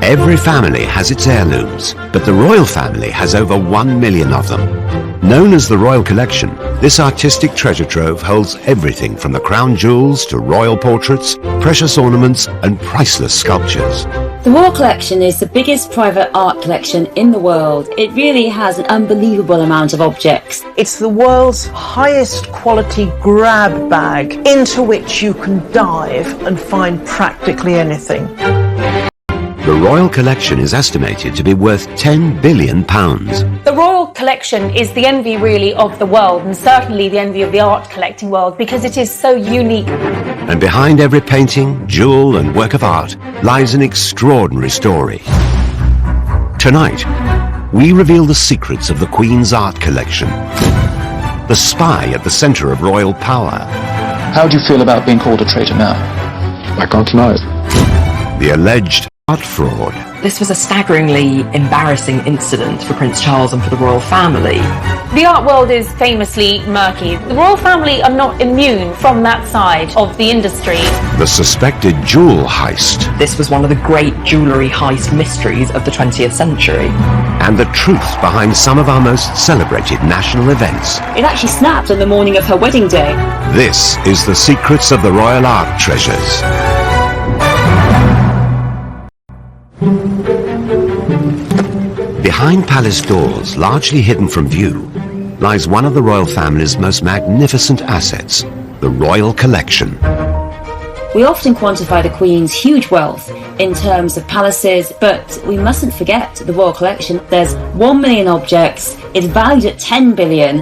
Every family has its heirlooms, but the royal family has over 1 million of them. Known as the Royal Collection, this artistic treasure trove holds everything from the crown jewels to royal portraits, precious ornaments and priceless sculptures. The Royal Collection is the biggest private art collection in the world. It really has an unbelievable amount of objects. It's the world's highest quality grab bag into which you can dive and find practically anything. The Royal Collection is estimated to be worth £10 billion. The Royal Collection is the envy really of the world, and certainly the envy of the art collecting world, because it is so unique. And behind every painting, jewel and work of art lies an extraordinary story. Tonight, we reveal the secrets of the Queen's art collection. The spy at the centre of royal power. How do you feel about being called a traitor now? I can't deny it. The alleged art fraud. This was a staggeringly embarrassing incident for Prince Charles and for the royal family. The art world is famously murky. The royal family are not immune from that side of the industry. The suspected jewel heist. This was one of the great jewellery heist mysteries of the 20th century. And the truth behind some of our most celebrated national events. It actually snapped on the morning of her wedding day. This is the secrets of the royal art treasures. Behind palace doors, largely hidden from view, lies one of the royal family's most magnificent assets, the Royal Collection. We often quantify the Queen's huge wealth in terms of palaces, but we mustn't forget the Royal Collection. There's 1 million objects, it's valued at 10 billion.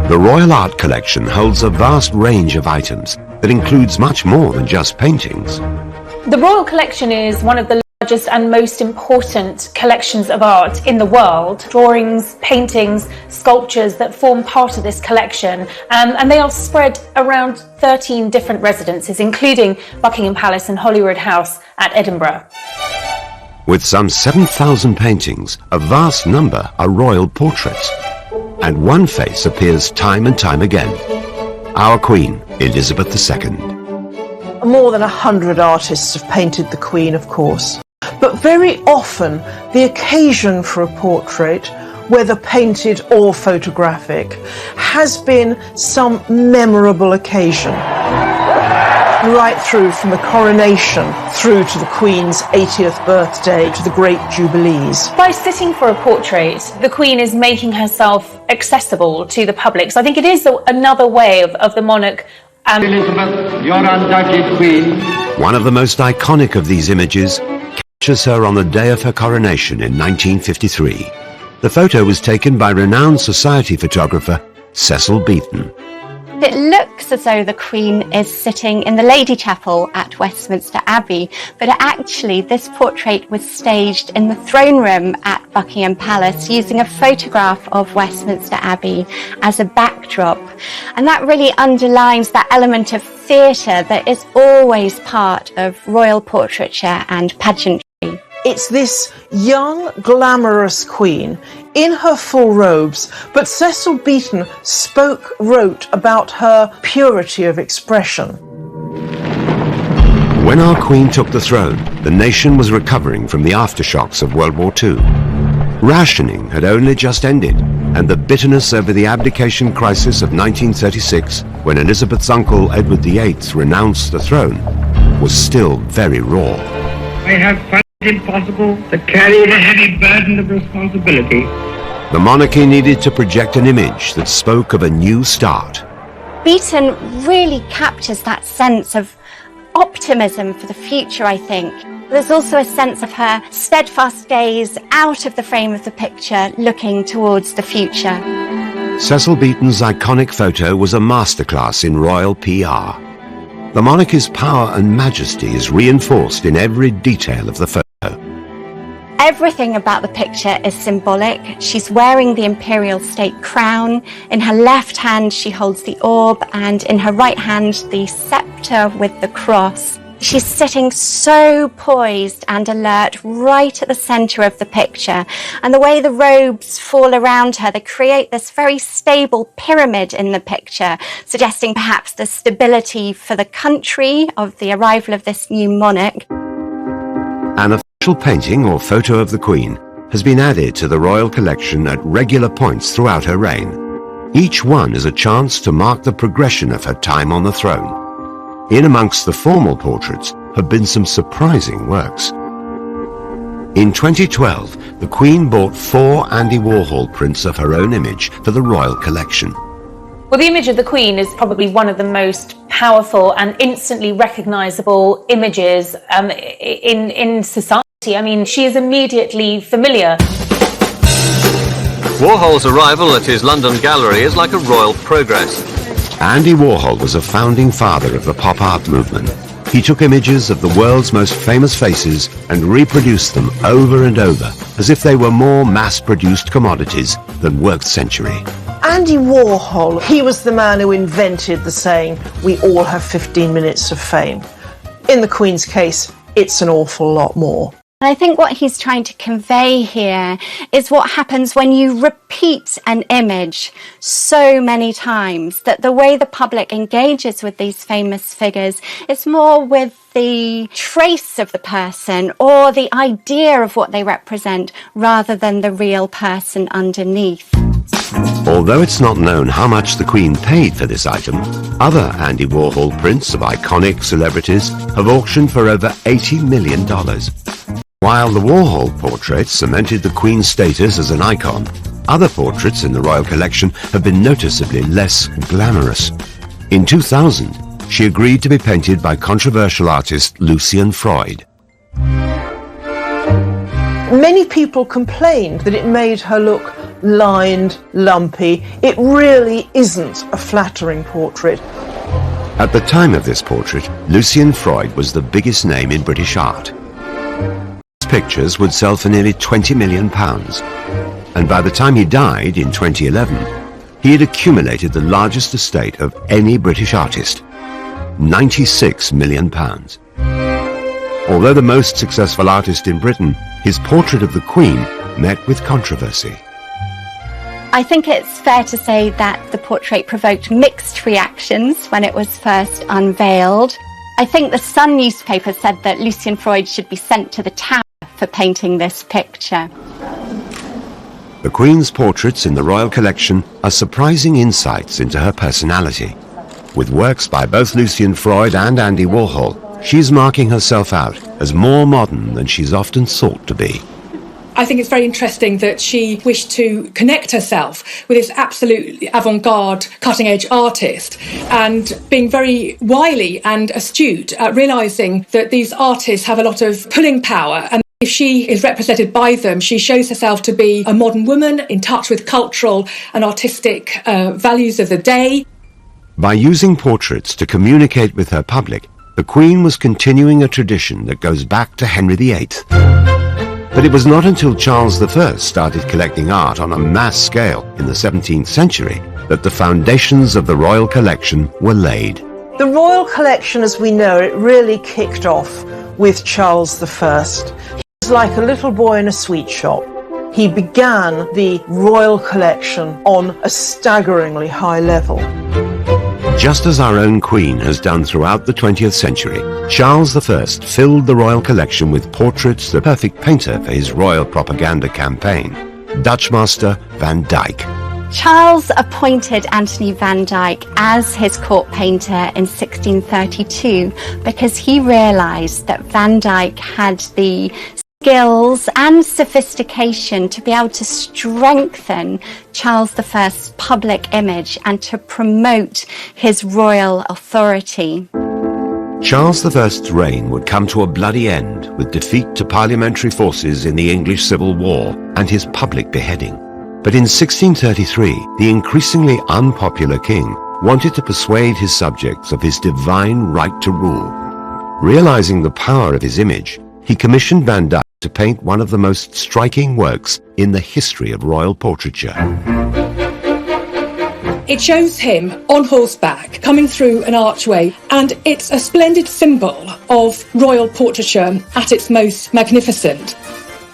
The Royal Art Collection holds a vast range of items that includes much more than just paintings. The Royal Collection is one of the largest and most important collections of art in the world. Drawings, paintings, sculptures that form part of this collection, and they are spread around 13 different residences, including Buckingham Palace and Holyrood House at Edinburgh. With some 7,000 paintings, a vast number are royal portraits, and one face appears time and time again. Our Queen, Elizabeth II. More than 100 artists have painted the Queen, of course. But very often, the occasion for a portrait, whether painted or photographic, has been some memorable occasion. Right through from the coronation, through to the Queen's 80th birthday, to the great jubilees. By sitting for a portrait, the Queen is making herself accessible to the public. So I think it is another way of the monarch. Elizabeth, your undoubted Queen. One of the most iconic of these images captures her on the day of her coronation in 1953. The photo was taken by renowned society photographer Cecil Beaton. It looks as though the Queen is sitting in the Lady Chapel at Westminster Abbey, but actually this portrait was staged in the throne room at Buckingham Palace using a photograph of Westminster Abbey as a backdrop. And that really underlines that element of theatre that is always part of royal portraiture and pageantry. It's this young, glamorous Queen in her full robes, but Cecil Beaton wrote about her purity of expression. When our Queen took the throne, the nation was recovering from the aftershocks of World War II. Rationing had only just ended, and the bitterness over the abdication crisis of 1936, when Elizabeth's uncle Edward VIII renounced the throne, was still very raw. I have found it impossible to carry the heavy burden of responsibility. The monarchy needed to project an image that spoke of a new start. Beaton really captures that sense of optimism for the future, I think. There's also a sense of her steadfast gaze out of the frame of the picture, looking towards the future. Cecil Beaton's iconic photo was a masterclass in royal PR. The monarchy's power and majesty is reinforced in every detail of the photo. Everything about the picture is symbolic. She's wearing the imperial state crown. In her left hand, she holds the orb, and in her right hand, the scepter with the cross. She's sitting so poised and alert right at the center of the picture. And the way the robes fall around her, they create this very stable pyramid in the picture, suggesting perhaps the stability for the country of the arrival of this new monarch. And special painting or photo of the Queen has been added to the royal collection at regular points throughout her reign. Each one is a chance to mark the progression of her time on the throne. In amongst the formal portraits have been some surprising works. In 2012, the Queen bought 4 Andy Warhol prints of her own image for the royal collection. Well, the image of the Queen is probably one of the most powerful and instantly recognisable images in society. I mean, she is immediately familiar. Warhol's arrival at his London gallery is like a royal progress. Andy Warhol was a founding father of the pop art movement. He took images of the world's most famous faces and reproduced them over and over, as if they were more mass-produced commodities than worked century. Andy Warhol, he was the man who invented the saying, "We all have 15 minutes of fame." In the Queen's case, it's an awful lot more. And I think what he's trying to convey here is what happens when you repeat an image so many times, that the way the public engages with these famous figures is more with the trace of the person or the idea of what they represent rather than the real person underneath. Although it's not known how much the Queen paid for this item, other Andy Warhol prints of iconic celebrities have auctioned for over $80 million. While the Warhol portrait cemented the Queen's status as an icon, other portraits in the royal collection have been noticeably less glamorous. In 2000, she agreed to be painted by controversial artist Lucian Freud. Many people complained that it made her look lined, lumpy. It really isn't a flattering portrait. At the time of this portrait, Lucian Freud was the biggest name in British art. Pictures would sell for nearly £20 million, and by the time he died in 2011, he had accumulated the largest estate of any British artist, £96 million. Although the most successful artist in Britain, his portrait of the Queen met with controversy. I think it's fair to say that the portrait provoked mixed reactions when it was first unveiled. I think the Sun newspaper said that Lucian Freud should be sent to the Tower for painting this picture. The Queen's portraits in the royal collection are surprising insights into her personality. With works by both Lucian Freud and Andy Warhol, she's marking herself out as more modern than she's often sought to be. I think it's very interesting that she wished to connect herself with this absolutely avant-garde, cutting-edge artist, and being very wily and astute at realising that these artists have a lot of pulling power, and if she is represented by them, she shows herself to be a modern woman in touch with cultural and artistic values of the day. By using portraits to communicate with her public, the Queen was continuing a tradition that goes back to Henry VIII. But it was not until Charles I started collecting art on a mass scale in the 17th century that the foundations of the royal collection were laid. The royal collection, as we know it, really kicked off with Charles I. He was like a little boy in a sweet shop. He began the royal collection on a staggeringly high level. Just as our own Queen has done throughout the 20th century, Charles I filled the royal collection with portraits, the perfect painter for his royal propaganda campaign, Dutch master Van Dyck. Charles appointed Anthony van Dyck as his court painter in 1632 because he realised that Van Dyck had the skills and sophistication to be able to strengthen Charles I's public image and to promote his royal authority. Charles I's reign would come to a bloody end with defeat to parliamentary forces in the English Civil War and his public beheading. But in 1633, the increasingly unpopular king wanted to persuade his subjects of his divine right to rule. Realizing the power of his image, he commissioned Van Dyck to paint one of the most striking works in the history of royal portraiture. It shows him on horseback coming through an archway, and it's a splendid symbol of royal portraiture at its most magnificent.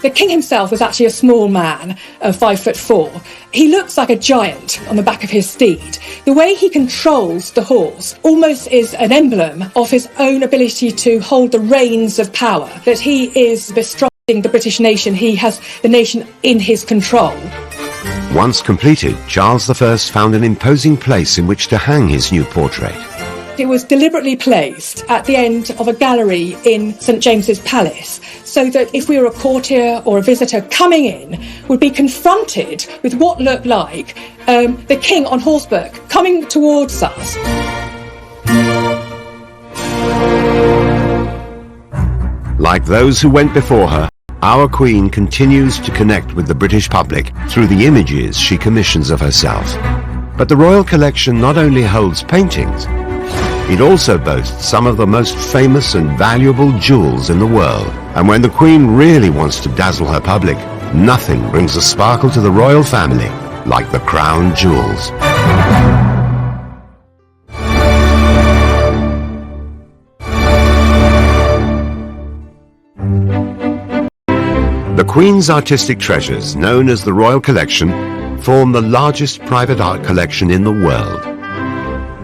The king himself was actually a small man of 5'4". He looks like a giant on the back of his steed. The way he controls the horse almost is an emblem of his own ability to hold the reins of power, that he is the strong in the British nation, he has the nation in his control. Once completed, Charles I found an imposing place in which to hang his new portrait. It was deliberately placed at the end of a gallery in St James's Palace, so that if we were a courtier or a visitor coming in, would be confronted with what looked like the king on horseback coming towards us. Like those who went before her, our Queen continues to connect with the British public through the images she commissions of herself. But the Royal Collection not only holds paintings, it also boasts some of the most famous and valuable jewels in the world. And when the Queen really wants to dazzle her public, nothing brings a sparkle to the royal family like the crown jewels. The Queen's artistic treasures, known as the Royal Collection, form the largest private art collection in the world.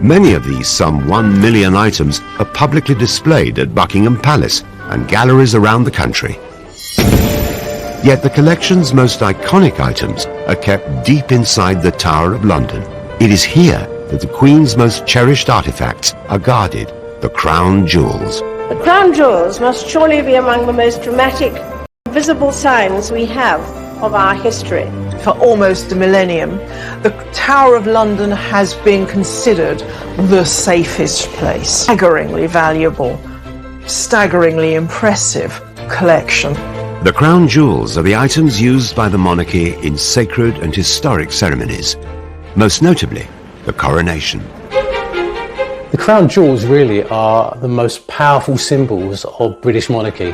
Many of these some 1 million items are publicly displayed at Buckingham Palace and galleries around the country. Yet the collection's most iconic items are kept deep inside the Tower of London. It is here that the Queen's most cherished artifacts are guarded, the crown jewels. The crown jewels must surely be among the most dramatic, visible signs we have of our history. For almost a millennium, the Tower of London has been considered the safest place. Staggeringly valuable, staggeringly impressive collection. The crown jewels are the items used by the monarchy in sacred and historic ceremonies, most notably the coronation. The crown jewels really are the most powerful symbols of British monarchy.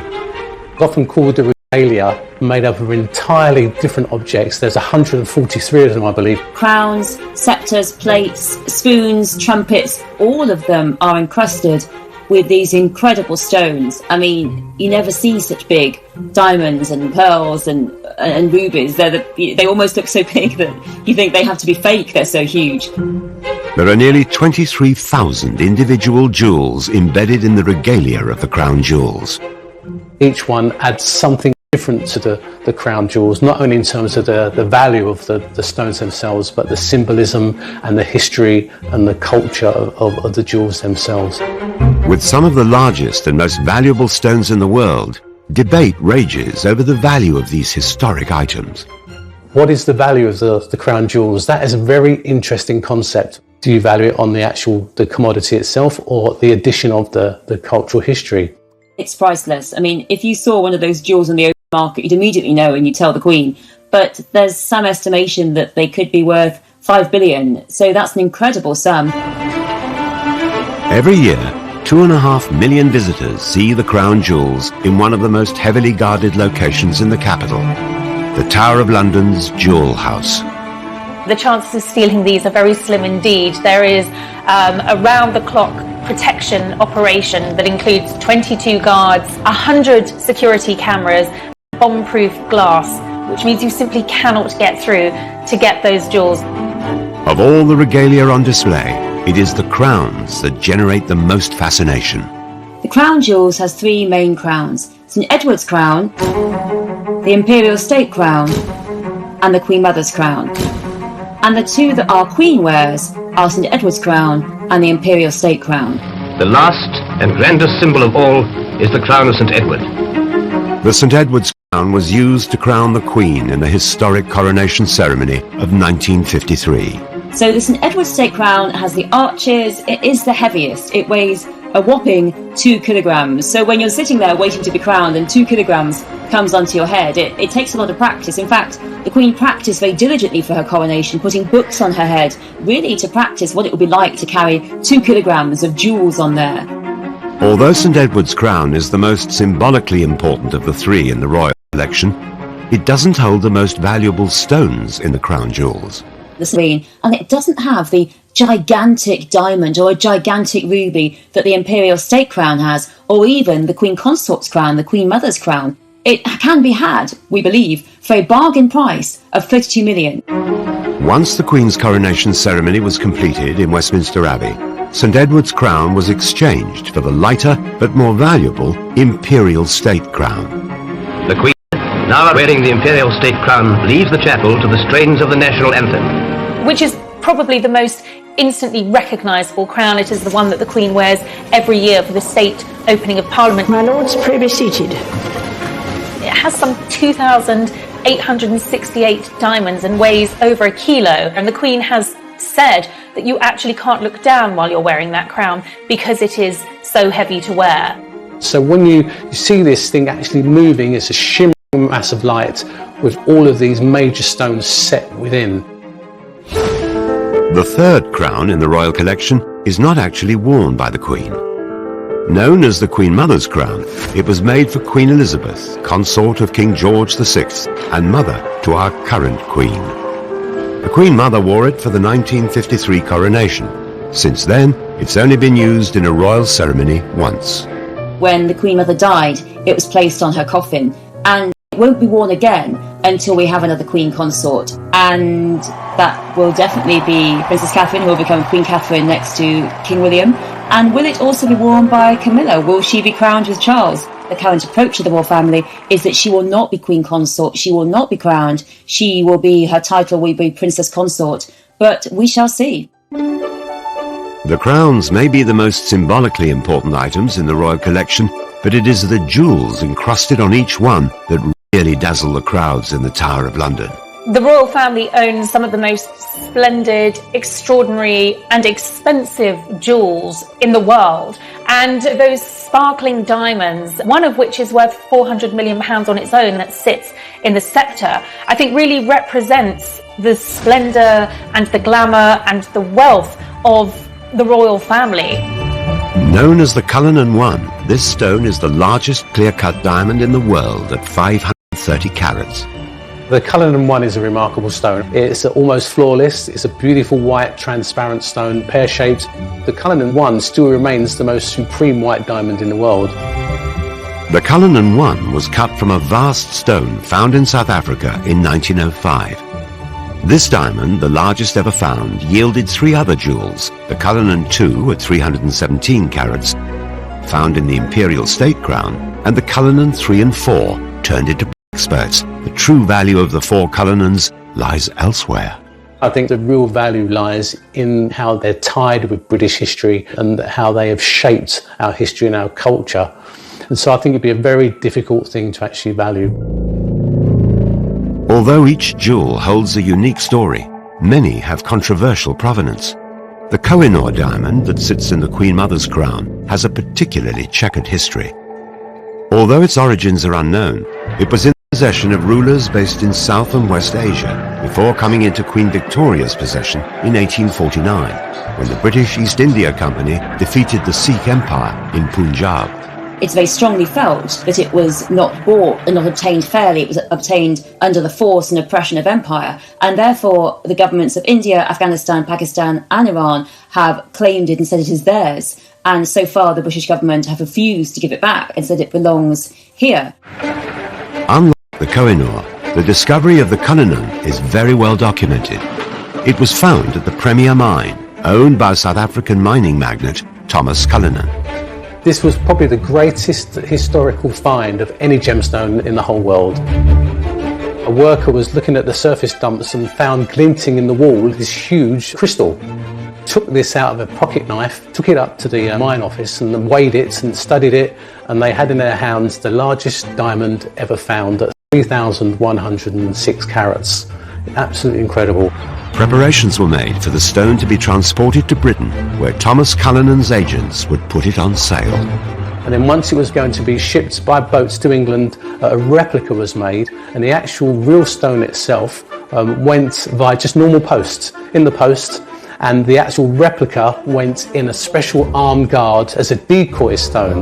Often called the regalia, made up of entirely different objects. There's 143 of them, I believe. Crowns, sceptres, plates, spoons, trumpets, all of them are encrusted with these incredible stones. I mean, you never see such big diamonds and pearls and rubies. They almost look so big that you think they have to be fake, they're so huge. There are nearly 23,000 individual jewels embedded in the regalia of the crown jewels. Each one adds something different to the crown jewels, not only in terms of the value of the stones themselves, but the symbolism and the history and the culture of the jewels themselves. With some of the largest and most valuable stones in the world, debate rages over the value of these historic items. What is the value of the crown jewels? That is a very interesting concept. Do you value it on the commodity itself, or the addition of the cultural history? It's priceless. I mean, if you saw one of those jewels on the open market, you'd immediately know and you'd tell the Queen. But there's some estimation that they could be worth 5 billion. So that's an incredible sum. Every year, 2.5 million visitors see the crown jewels in one of the most heavily guarded locations in the capital, the Tower of London's Jewel House. The chances of stealing these are very slim indeed. There is a round-the-clock protection operation that includes 22 guards, 100 security cameras, bomb-proof glass, which means you simply cannot get through to get those jewels. Of all the regalia on display, it is the crowns that generate the most fascination. The crown jewels has 3 main crowns: St Edward's crown, the Imperial State crown, and the Queen Mother's crown. And the 2 that our Queen wears are St Edward's crown and the Imperial State crown. The last and grandest symbol of all is the crown of St Edward. The St Edward's crown was used to crown the Queen in the historic coronation ceremony of 1953. So the St Edward's State crown has the arches. It is the heaviest. It weighs a whopping 2 kilograms. So when you're sitting there waiting to be crowned and 2 kilograms comes onto your head, it takes a lot of practice. In fact, the Queen practiced very diligently for her coronation, putting books on her head, really to practice what it would be like to carry 2 kilograms of jewels on there. Although St Edward's crown is the most symbolically important of the 3 in the royal collection, it doesn't hold the most valuable stones in the crown jewels. And it doesn't have the gigantic diamond or a gigantic ruby that the Imperial State crown has, or even the Queen Consort's crown, the Queen Mother's crown. It can be had, we believe, for a bargain price of 32 million. Once the Queen's coronation ceremony was completed in Westminster Abbey, St Edward's crown was exchanged for the lighter but more valuable Imperial State crown. The Queen now wearing the imperial state crown, leaves the chapel to the strains of the national anthem. Which is probably the most instantly recognisable crown. It is the one that the Queen wears every year for the state opening of Parliament. My lords, pray be seated. It has some 2,868 diamonds and weighs over a kilo. And the Queen has said that you actually can't look down while you're wearing that crown because it is so heavy to wear. So when you see this thing actually moving, it's a shimmering mass of light with all of these major stones set within. The third crown in the royal collection is not actually worn by the Queen. Known as the Queen Mother's crown, it was made for Queen Elizabeth, consort of King George VI and mother to our current Queen. The Queen Mother wore it for the 1953 coronation. Since then, it's only been used in a royal ceremony once. When the Queen Mother died, it was placed on her coffin, and it won't be worn again until we have another Queen consort. And that will definitely be Princess Catherine, who will become Queen Catherine next to King William. And will it also be worn by Camilla? Will she be crowned with Charles? The current approach to the royal family is that she will not be Queen Consort, she will not be crowned, her title will be Princess Consort, but we shall see. The crowns may be the most symbolically important items in the royal collection, but it is the jewels encrusted on each one that really dazzle the crowds in the Tower of London. The royal family owns some of the most splendid, extraordinary and expensive jewels in the world. And those sparkling diamonds, one of which is worth £400 million on its own that sits in the sceptre, I think really represents the splendour and the glamour and the wealth of the royal family. Known as the Cullinan One, this stone is the largest clear-cut diamond in the world at 530 carats. The Cullinan One is a remarkable stone. It's almost flawless. It's a beautiful white transparent stone, pear-shaped. The Cullinan One still remains the most supreme white diamond in the world. The Cullinan One was cut from a vast stone found in South Africa in 1905. This diamond, the largest ever found, yielded three other jewels, the Cullinan II at 317 carats, found in the Imperial State Crown, and the Cullinan III and IV, turned into experts. The true value of the four Cullinans lies elsewhere. I think the real value lies in how they're tied with British history and how they have shaped our history and our culture. And so I think it'd be a very difficult thing to actually value. Although each jewel holds a unique story, many have controversial provenance. The Kohinoor diamond that sits in the Queen Mother's crown has a particularly checkered history. Although its origins are unknown, it was in possession of rulers based in South and West Asia before coming into Queen Victoria's possession in 1849, when the British East India Company defeated the Sikh Empire in Punjab. It's very strongly felt that it was not bought and not obtained fairly. It was obtained under the force and oppression of empire, and therefore the governments of India, Afghanistan, Pakistan and Iran have claimed it and said it is theirs. And so far the British government have refused to give it back and said it belongs here. Unlike the Kohinoor, the discovery of the Cullinan is very well documented. It was found at the Premier Mine, owned by South African mining magnate Thomas Cullinan. This was probably the greatest historical find of any gemstone in the whole world. A worker was looking at the surface dumps and found glinting in the wall this huge crystal. Took this out of a pocket knife, took it up to the mine office and weighed it and studied it, and they had in their hands the largest diamond ever found at 3,106 carats. Absolutely incredible. Preparations were made for the stone to be transported to Britain, where Thomas Cullinan's agents would put it on sale. And then once it was going to be shipped by boats to England, a replica was made, and the actual real stone itself went via just normal posts in the post, and the actual replica went in a special armed guard as a decoy stone.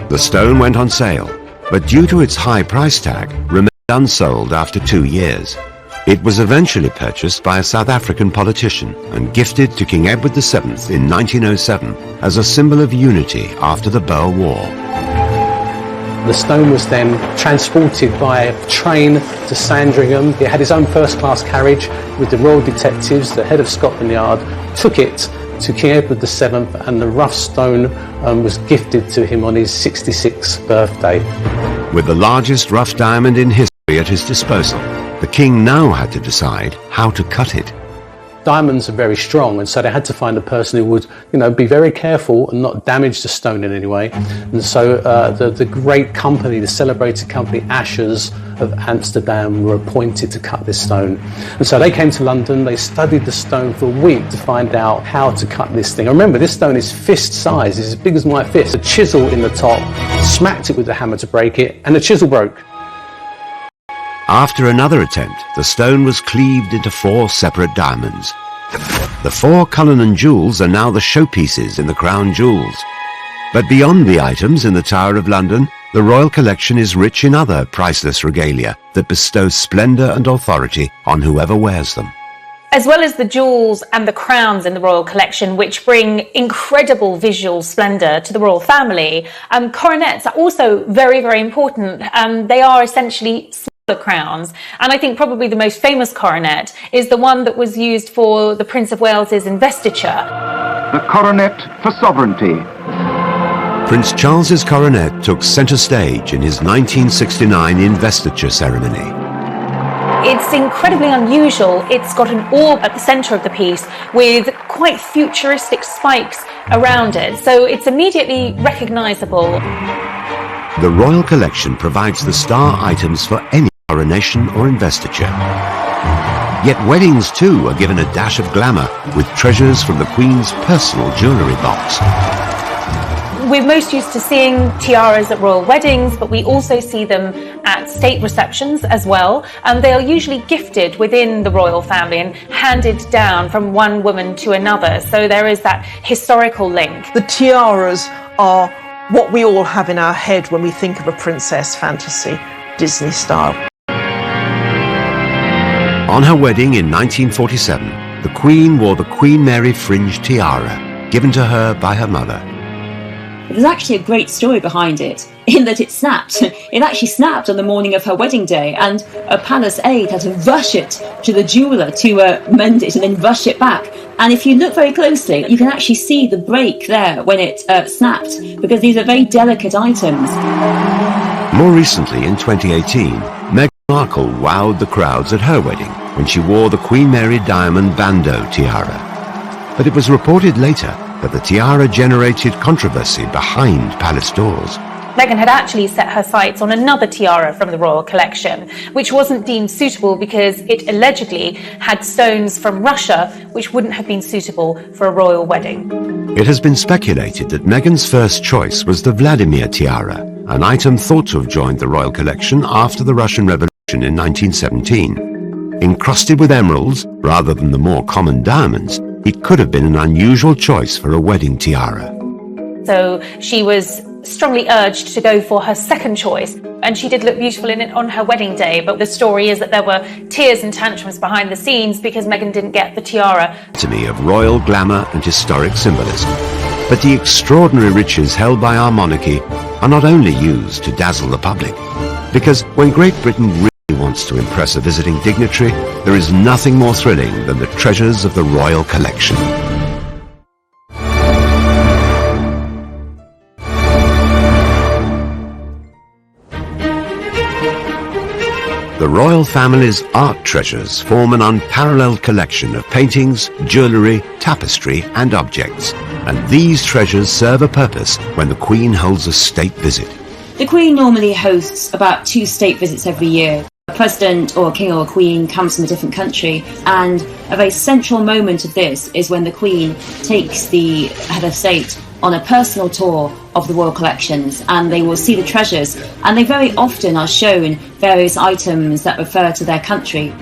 The stone went on sale, but due to its high price tag, remained unsold after 2 years. It was eventually purchased by a South African politician and gifted to King Edward VII in 1907 as a symbol of unity after the Boer War. The stone was then transported by train to Sandringham. It had its own first-class carriage with the Royal Detectives. The head of Scotland Yard took it to King Edward VII, and the rough stone was gifted to him on his 66th birthday. With the largest rough diamond in history, at his disposal. The king now had to decide how to cut it. Diamonds are very strong, and so they had to find a person who would, be very careful and not damage the stone in any way. And so the great company, the celebrated company Ashers of Amsterdam, were appointed to cut this stone. And so they came to London, they studied the stone for a week to find out how to cut this thing. And remember, this stone is fist size, it's as big as my fist. A chisel in the top, smacked it with the hammer to break it, and the chisel broke. After another attempt, the stone was cleaved into 4 separate diamonds. The 4 Cullinan jewels are now the showpieces in the crown jewels. But beyond the items in the Tower of London, the royal collection is rich in other priceless regalia that bestow splendour and authority on whoever wears them. As well as the jewels and the crowns in the royal collection, which bring incredible visual splendour to the royal family, coronets are also very, very important. They are essentially smaller crowns, and I think probably the most famous coronet is the one that was used for the Prince of Wales's investiture. The coronet for sovereignty. Prince Charles's coronet took centre stage in his 1969 investiture ceremony. It's incredibly unusual. It's got an orb at the centre of the piece with quite futuristic spikes around it, so it's immediately recognisable. The royal collection provides the star items for any coronation or investiture. Yet weddings too are given a dash of glamour with treasures from the Queen's personal jewellery box. We're most used to seeing tiaras at royal weddings, but we also see them at state receptions as well. And they are usually gifted within the royal family and handed down from one woman to another. So there is that historical link. The tiaras are what we all have in our head when we think of a princess fantasy, Disney style. On her wedding in 1947, the Queen wore the Queen Mary fringe tiara, given to her by her mother. There's actually a great story behind it, in that it snapped. It actually snapped on the morning of her wedding day, and a palace aide had to rush it to the jeweller to mend it and then rush it back. And if you look very closely, you can actually see the break there when it snapped, because these are very delicate items. More recently, in 2018, Meghan Markle wowed the crowds at her wedding when she wore the Queen Mary diamond bandeau tiara. But it was reported later that the tiara generated controversy behind palace doors. Meghan had actually set her sights on another tiara from the royal collection, which wasn't deemed suitable because it allegedly had stones from Russia, which wouldn't have been suitable for a royal wedding. It has been speculated that Meghan's first choice was the Vladimir tiara, an item thought to have joined the royal collection after the Russian Revolution in 1917. Encrusted with emeralds, rather than the more common diamonds, it could have been an unusual choice for a wedding tiara. So she was strongly urged to go for her second choice, and she did look beautiful in it on her wedding day, but the story is that there were tears and tantrums behind the scenes because Meghan didn't get the tiara. To me, of royal glamour and historic symbolism. But the extraordinary riches held by our monarchy are not only used to dazzle the public, because when Great Britain really wants to impress a visiting dignitary, there is nothing more thrilling than the treasures of the royal collection. The royal family's art treasures form an unparalleled collection of paintings, jewellery, tapestry and objects. And these treasures serve a purpose when the Queen holds a state visit. The Queen normally hosts about 2 state visits every year. A president or a king or a queen comes from a different country, and a very central moment of this is when the Queen takes the head of state on a personal tour of the royal collections, and they will see the treasures, and they very often are shown various items that refer to their country.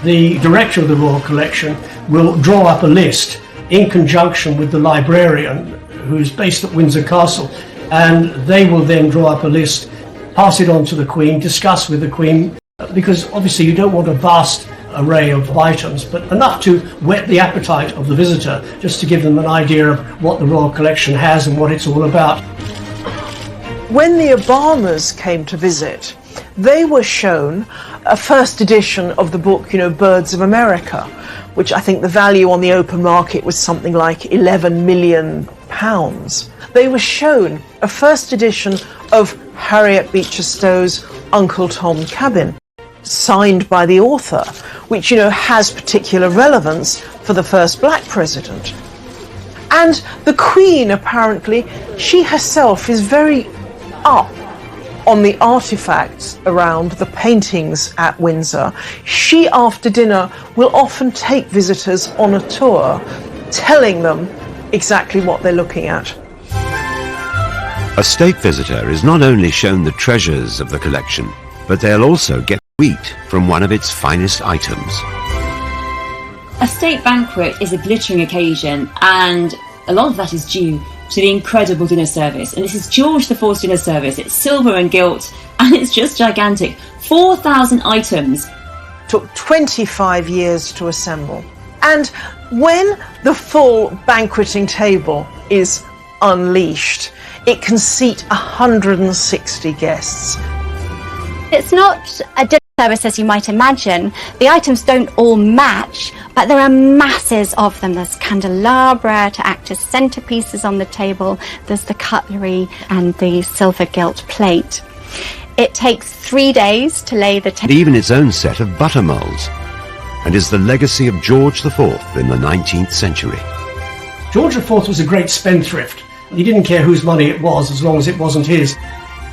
The director of the royal collection will draw up a list in conjunction with the librarian who is based at Windsor Castle, and they will then draw up a list, pass it on to the Queen, discuss with the Queen, because obviously you don't want a vast array of items, but enough to whet the appetite of the visitor, just to give them an idea of what the royal collection has and what it's all about. When the Obamas came to visit, they were shown a first edition of the book, Birds of America, which I think the value on the open market was something like £11 million. They were shown a first edition of Harriet Beecher Stowe's Uncle Tom Cabin. signed by the author, which, has particular relevance for the first black president. And the Queen, apparently, she herself is very up on the artifacts around the paintings at Windsor. She, after dinner, will often take visitors on a tour, telling them exactly what they're looking at. A state visitor is not only shown the treasures of the collection, but they'll also get wheat from one of its finest items. A state banquet is a glittering occasion, and a lot of that is due to the incredible dinner service. And this is George IV's dinner service. It's silver and gilt, and it's just gigantic. 4,000 items. Took 25 years to assemble. And when the full banqueting table is unleashed, it can seat 160 guests. It's not a dinner service as you might imagine. The items don't all match, but there are masses of them. There's candelabra to act as centerpieces on the table. There's the cutlery and the silver gilt plate. It takes 3 days to lay the table. Even its own set of butter molds, and is the legacy of George IV in the 19th century. George IV was a great spendthrift. He didn't care whose money it was as long as it wasn't his.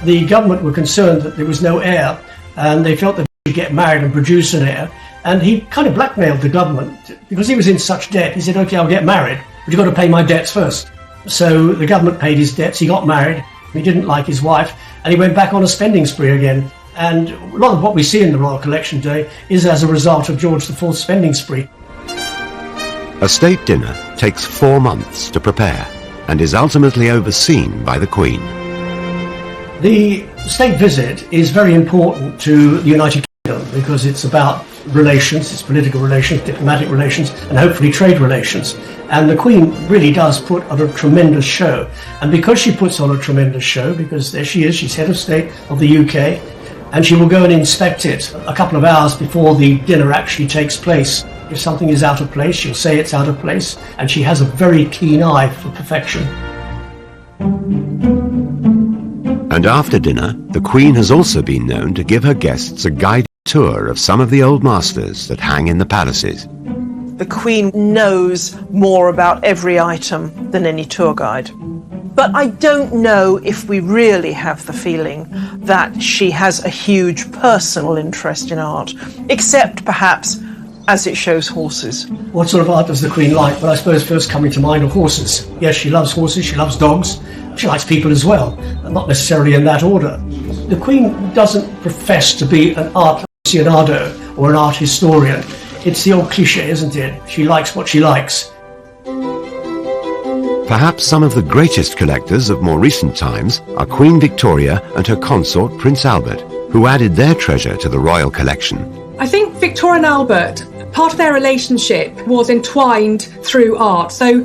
The government were concerned that there was no heir, and they felt that he should get married and produce an heir. And he kind of blackmailed the government because he was in such debt. He said, "Okay, I'll get married, but you've got to pay my debts first." So the government paid his debts. He got married. He didn't like his wife, and he went back on a spending spree again. And a lot of what we see in the Royal Collection today is as a result of George IV's spending spree. A state dinner takes 4 months to prepare and is ultimately overseen by the Queen. The state visit is very important to the United Kingdom because it's about relations, it's political relations, diplomatic relations, and hopefully trade relations. And the Queen really does put on a tremendous show. And because she puts on a tremendous show, because there she is, she's head of state of the UK, and she will go and inspect it a couple of hours before the dinner actually takes place. If something is out of place, she'll say it's out of place, and she has a very keen eye for perfection. And after dinner, the Queen has also been known to give her guests a guided tour of some of the old masters that hang in the palaces. The Queen knows more about every item than any tour guide. But I don't know if we really have the feeling that she has a huge personal interest in art, except perhaps as it shows horses. What sort of art does the Queen like? Well, I suppose first coming to mind are horses. Yes, she loves horses, she loves dogs, she likes people as well, not necessarily in that order. The Queen doesn't profess to be an art aficionado or an art historian. It's the old cliche, isn't it? She likes what she likes. Perhaps some of the greatest collectors of more recent times are Queen Victoria and her consort Prince Albert, who added their treasure to the royal collection. I think Victoria and Albert, part of their relationship was entwined through art. So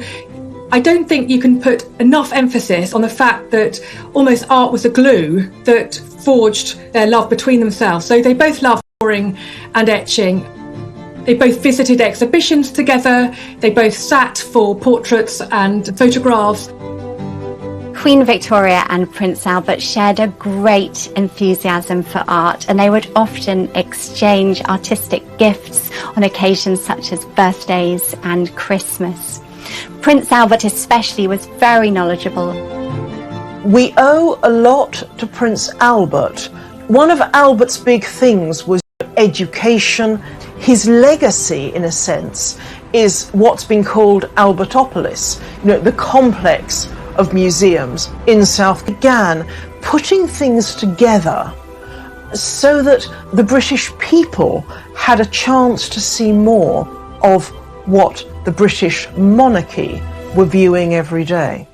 I don't think you can put enough emphasis on the fact that almost art was the glue that forged their love between themselves. So they both loved drawing and etching. They both visited exhibitions together. They both sat for portraits and photographs. Queen Victoria and Prince Albert shared a great enthusiasm for art, and they would often exchange artistic gifts on occasions such as birthdays and Christmas. Prince Albert especially was very knowledgeable. We owe a lot to Prince Albert. One of Albert's big things was education. His legacy, in a sense, is what's been called Albertopolis, the complex of museums in South, began putting things together so that the British people had a chance to see more of what the British monarchy were viewing every day.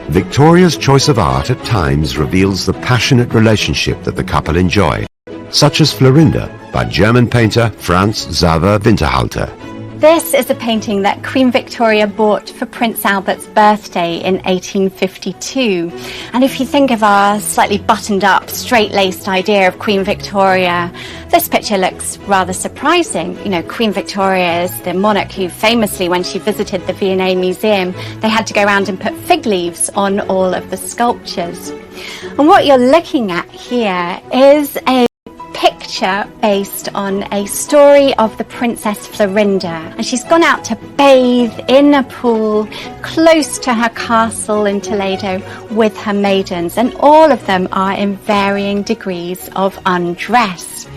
Victoria's choice of art at times reveals the passionate relationship that the couple enjoyed, such as Florinda by German painter Franz Xaver Winterhalter. This is a painting that Queen Victoria bought for Prince Albert's birthday in 1852. And if you think of our slightly buttoned up, straight-laced idea of Queen Victoria, this picture looks rather surprising. Queen Victoria is the monarch who famously, when she visited the V&A Museum, they had to go around and put fig leaves on all of the sculptures. And what you're looking at here is a picture based on a story of the Princess Florinda, and she's gone out to bathe in a pool close to her castle in Toledo with her maidens, and all of them are in varying degrees of undress.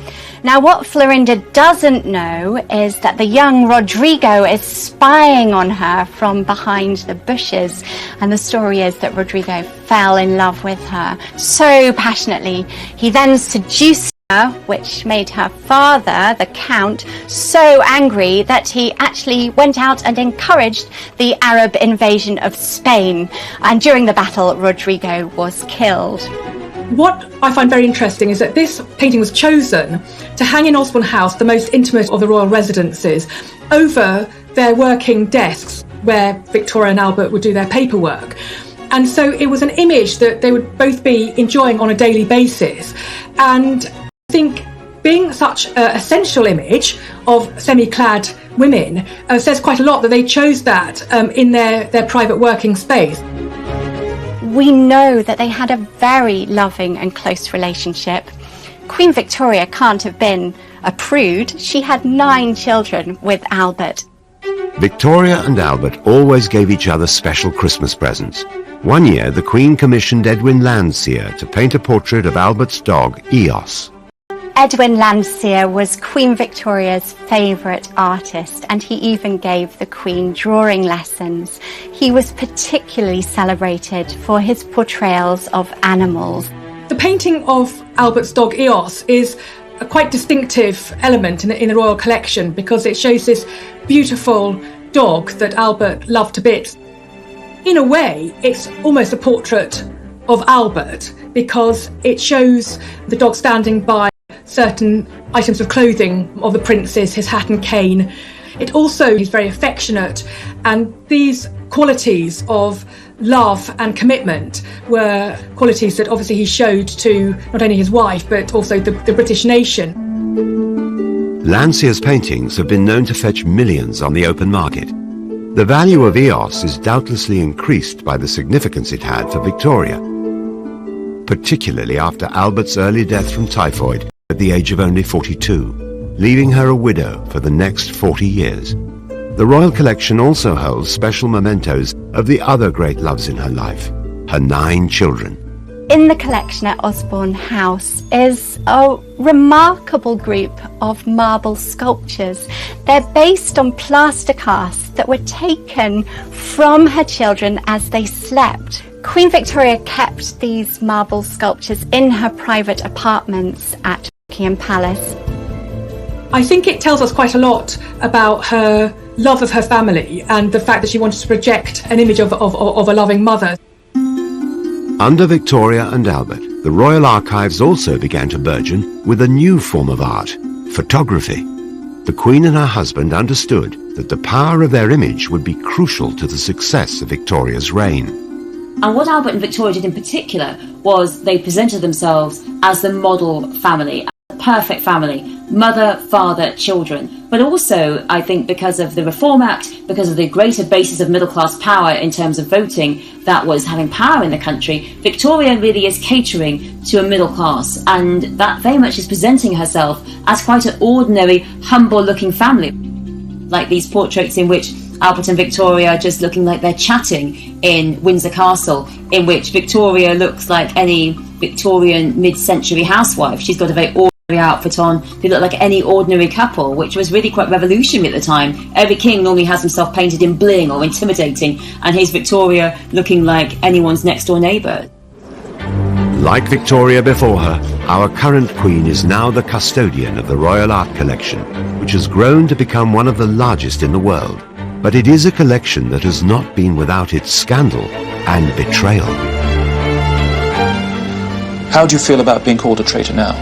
Now, what Florinda doesn't know is that the young Rodrigo is spying on her from behind the bushes, and the story is that Rodrigo fell in love with her so passionately. He then seduced her, which made her father, the Count, so angry that he actually went out and encouraged the Arab invasion of Spain, and during the battle, Rodrigo was killed. What I find very interesting is that this painting was chosen to hang in Osborne House, the most intimate of the royal residences, over their working desks where Victoria and Albert would do their paperwork. And so it was an image that they would both be enjoying on a daily basis. And I think being such an essential image of semi-clad women says quite a lot that they chose that in their private working space. We know that they had a very loving and close relationship. Queen Victoria can't have been a prude. She had 9 children with Albert. Victoria and Albert always gave each other special Christmas presents. One year, the Queen commissioned Edwin Landseer to paint a portrait of Albert's dog, Eos. Edwin Landseer was Queen Victoria's favourite artist, and he even gave the Queen drawing lessons. He was particularly celebrated for his portrayals of animals. The painting of Albert's dog Eos is a quite distinctive element in the royal collection because it shows this beautiful dog that Albert loved to bits. In a way, it's almost a portrait of Albert because it shows the dog standing by certain items of clothing of the princes, his hat and cane. It also is very affectionate, and these qualities of love and commitment were qualities that obviously he showed to not only his wife but also the British nation. Landseer's paintings have been known to fetch millions on the open market. The value of Eos is doubtlessly increased by the significance it had for Victoria, particularly after Albert's early death from typhoid at the age of only 42, leaving her a widow for the next 40 years. The Royal Collection also holds special mementos of the other great loves in her life, her 9 children. In the collection at Osborne House is a remarkable group of marble sculptures. They're based on plaster casts that were taken from her children as they slept. Queen Victoria kept these marble sculptures in her private apartments at Buckingham Palace. I think it tells us quite a lot about her love of her family and the fact that she wanted to project an image of a loving mother. Under Victoria and Albert, the Royal Archives also began to burgeon with a new form of art, photography. The Queen and her husband understood that the power of their image would be crucial to the success of Victoria's reign. And what Albert and Victoria did in particular was they presented themselves as the model family, a perfect family, mother, father, children. But also, I think because of the Reform Act, because of the greater basis of middle-class power in terms of voting that was having power in the country, Victoria really is catering to a middle class, and that very much is presenting herself as quite an ordinary, humble-looking family. Like these portraits in which Albert and Victoria are just looking like they're chatting in Windsor Castle, in which Victoria looks like any Victorian mid-century housewife. She's got a very ordinary outfit on. They look like any ordinary couple, which was really quite revolutionary at the time. Every king normally has himself painted in bling or intimidating, and here's Victoria looking like anyone's next-door neighbour. Like Victoria before her, our current Queen is now the custodian of the Royal Art Collection, which has grown to become one of the largest in the world. But it is a collection that has not been without its scandal and betrayal. How do you feel about being called a traitor now?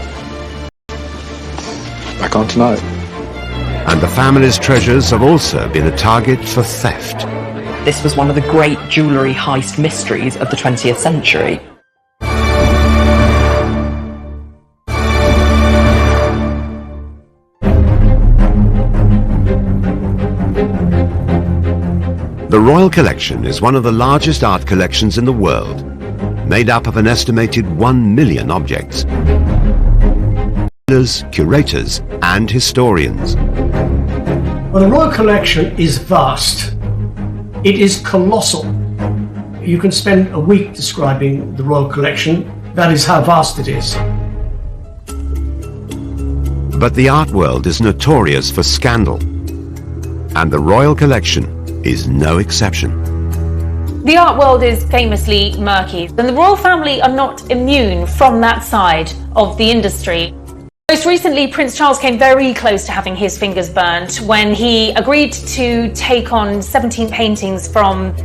I can't deny it. And the family's treasures have also been a target for theft. This was one of the great jewellery heist mysteries of the 20th century. The Royal Collection is one of the largest art collections in the world, made up of an estimated 1 million objects. curators and historians. Well, the Royal Collection is vast. It is colossal. You can spend a week describing the Royal Collection. That is how vast it is. But the art world is notorious for scandal, and the Royal Collection is no exception. The art world is famously murky, and the royal family are not immune from that side of the industry. Most recently, Prince Charles came very close to having his fingers burnt when he agreed to take on 17 paintings from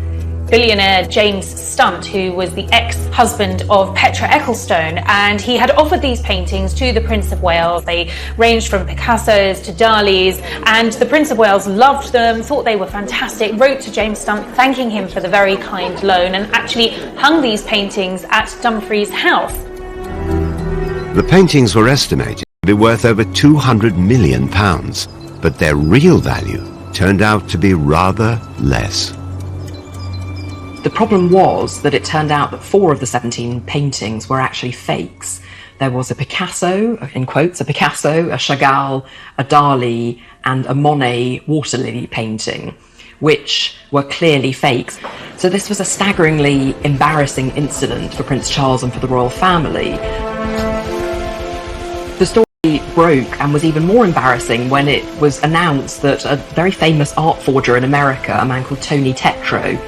billionaire James Stunt, who was the ex-husband of Petra Ecclestone, and he had offered these paintings to the Prince of Wales. They ranged from Picasso's to Dali's, and the Prince of Wales loved them, thought they were fantastic, wrote to James Stunt thanking him for the very kind loan, and actually hung these paintings at Dumfries House. The paintings were estimated to be worth over £200 million, but their real value turned out to be rather less. The problem was that it turned out that 4 of the 17 paintings were actually fakes. There was a Picasso, in quotes, a Picasso, a Chagall, a Dali, and a Monet water lily painting, which were clearly fakes. So this was a staggeringly embarrassing incident for Prince Charles and for the royal family. The story broke and was even more embarrassing when it was announced that a very famous art forger in America, a man called Tony Tetreault,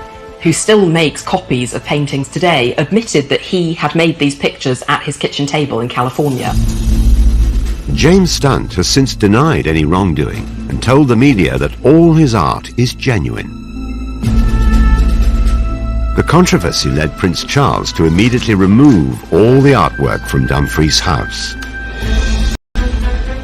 who still makes copies of paintings today, admitted that he had made these pictures at his kitchen table in California. James Stunt has since denied any wrongdoing and told the media that all his art is genuine. The controversy led Prince Charles to immediately remove all the artwork from Dumfries House.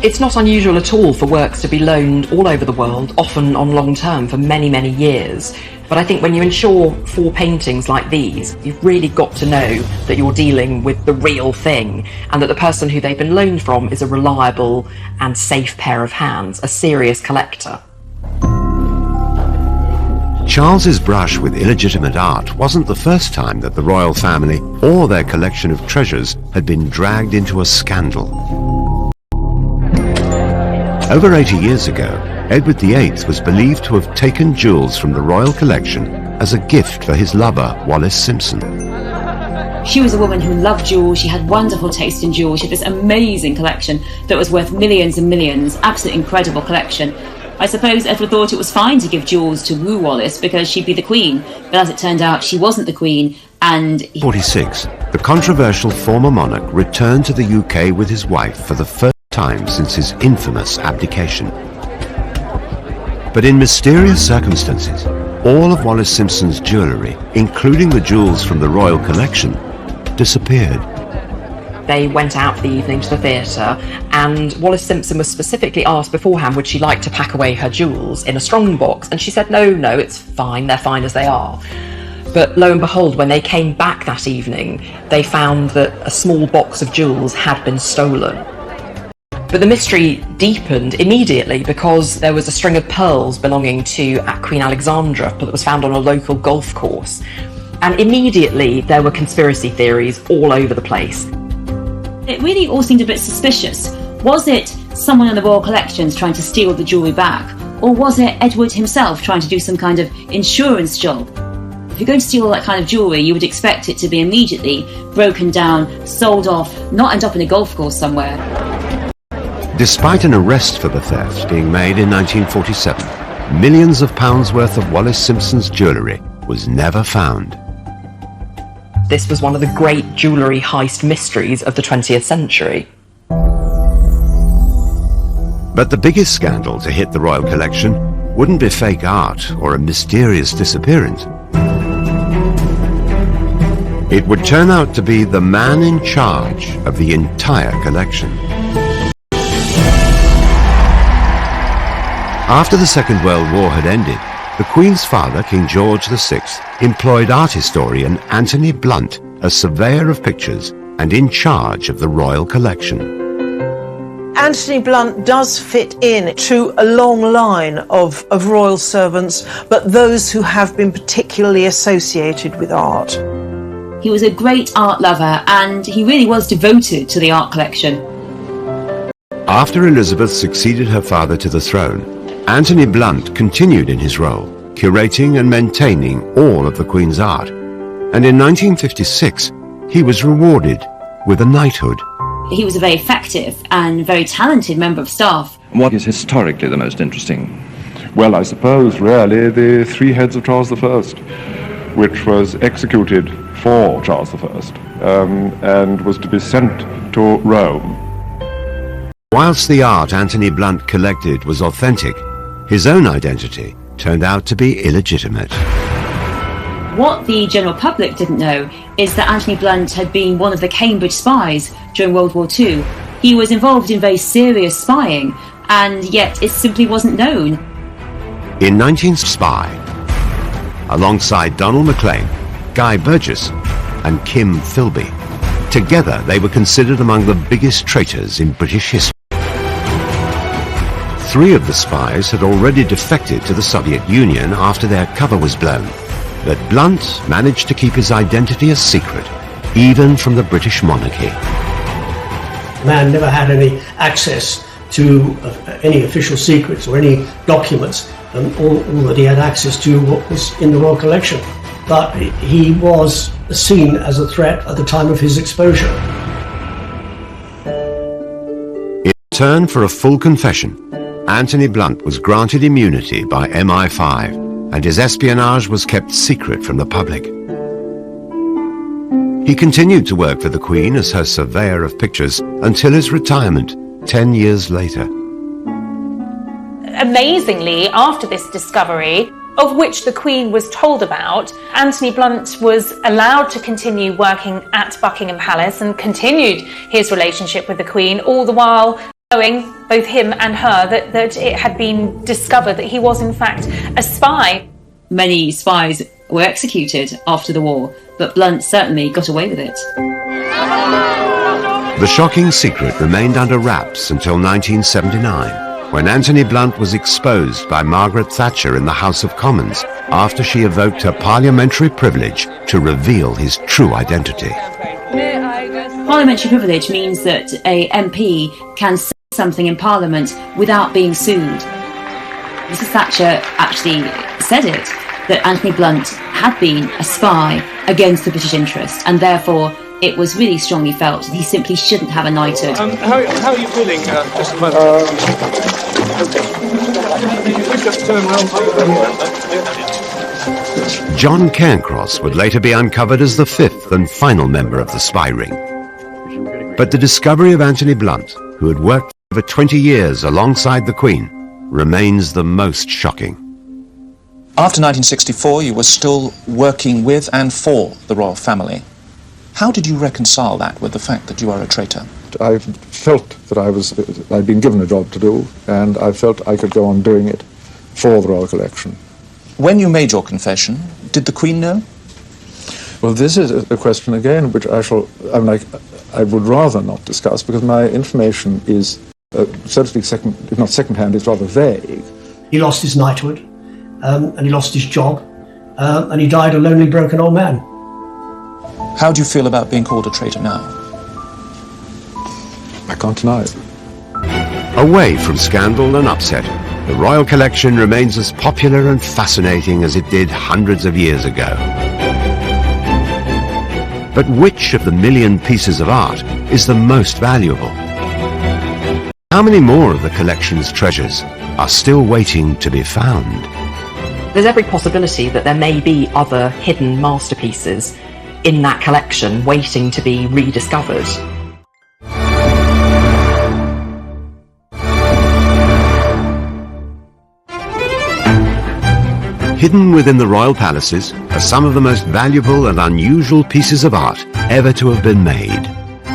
It's not unusual at all for works to be loaned all over the world, often on long term for many, many years. But I think when you insure 4 paintings like these, you've really got to know that you're dealing with the real thing, and that the person who they've been loaned from is a reliable and safe pair of hands, a serious collector. Charles's brush with illegitimate art wasn't the first time that the royal family or their collection of treasures had been dragged into a scandal. Over 80 years ago, Edward VIII was believed to have taken jewels from the royal collection as a gift for his lover, Wallis Simpson. She was a woman who loved jewels. She had wonderful taste in jewels. She had this amazing collection that was worth millions and millions. Absolutely incredible collection. I suppose Edward thought it was fine to give jewels to woo Wallis because she'd be the queen. But as it turned out, she wasn't the queen, and... 46. The controversial former monarch returned to the UK with his wife for the first time since his infamous abdication. But in mysterious circumstances, all of Wallis Simpson's jewellery, including the jewels from the royal collection, disappeared. They went out for the evening to the theatre, and Wallis Simpson was specifically asked beforehand would she like to pack away her jewels in a strong box, and she said no, it's fine, they're fine as they are. But lo and behold, when they came back that evening, they found that a small box of jewels had been stolen. But the mystery deepened immediately because there was a string of pearls belonging to Queen Alexandra that was found on a local golf course. And immediately there were conspiracy theories all over the place. It really all seemed a bit suspicious. Was it someone in the royal collections trying to steal the jewellery back? Or was it Edward himself trying to do some kind of insurance job? If you're going to steal all that kind of jewellery, you would expect it to be immediately broken down, sold off, not end up in a golf course somewhere. Despite an arrest for the theft being made in 1947, millions of pounds worth of Wallis Simpson's jewellery was never found. This was one of the great jewellery heist mysteries of the 20th century. But the biggest scandal to hit the royal collection wouldn't be fake art or a mysterious disappearance. It would turn out to be the man in charge of the entire collection. After the Second World War had ended, the Queen's father, King George VI, employed art historian Anthony Blunt as surveyor of pictures and in charge of the royal collection. Anthony Blunt does fit in to a long line of royal servants, but those who have been particularly associated with art. He was a great art lover, and he really was devoted to the art collection. After Elizabeth succeeded her father to the throne, Anthony Blunt continued in his role, curating and maintaining all of the Queen's art. And in 1956, he was rewarded with a knighthood. He was a very effective and very talented member of staff. What is historically the most interesting? Well, I suppose really the three heads of Charles I, which was executed for Charles I and was to be sent to Rome. Whilst the art Anthony Blunt collected was authentic, his own identity turned out to be illegitimate. What the general public didn't know is that Anthony Blunt had been one of the Cambridge spies during World War II. He was involved in very serious spying, and yet it simply wasn't known. In 19 Spy, alongside Donald MacLean, Guy Burgess and Kim Philby, together they were considered among the biggest traitors in British history. 3 of the spies had already defected to the Soviet Union after their cover was blown, but Blunt managed to keep his identity a secret, even from the British monarchy. The man never had any access to any official secrets or any documents, and all that he had access to was in the Royal Collection. But he was seen as a threat at the time of his exposure. In return for a full confession, Anthony Blunt was granted immunity by MI5, and his espionage was kept secret from the public. He continued to work for the Queen as her surveyor of pictures until his retirement 10 years later. Amazingly, after this discovery, of which the Queen was told about, Anthony Blunt was allowed to continue working at Buckingham Palace and continued his relationship with the Queen, all the while knowing, both him and her, that it had been discovered that he was in fact a spy. Many spies were executed after the war, but Blunt certainly got away with it. The shocking secret remained under wraps until 1979, when Anthony Blunt was exposed by Margaret Thatcher in the House of Commons after she evoked her parliamentary privilege to reveal his true identity. Parliamentary privilege means that a MP can say something in Parliament without being sued. Mrs. Thatcher actually said it, that Anthony Blunt had been a spy against the British interest, and therefore it was really strongly felt that he simply shouldn't have a knighthood. How are you feeling just a moment? Just turn around. John Cairncross would later be uncovered as the 5th and final member of the spy ring. But the discovery of Anthony Blunt, who had worked for over 20 years alongside the Queen, remains the most shocking. After 1964, you were still working with and for the royal family. How did you reconcile that with the fact that you are a traitor? I felt that I'd been given a job to do, and I felt I could go on doing it for the Royal Collection. When you made your confession, did the Queen know? Well, this is a question again which I would rather not discuss, because my information is, so to speak, if not second-hand, it's rather vague. He lost his knighthood, and he lost his job, and he died a lonely, broken old man. How do you feel about being called a traitor now? I can't deny it. Away from scandal and upset, the Royal Collection remains as popular and fascinating as it did hundreds of years ago. But which of the million pieces of art is the most valuable? How many more of the collection's treasures are still waiting to be found? There's every possibility that there may be other hidden masterpieces in that collection waiting to be rediscovered. Hidden within the royal palaces are some of the most valuable and unusual pieces of art ever to have been made.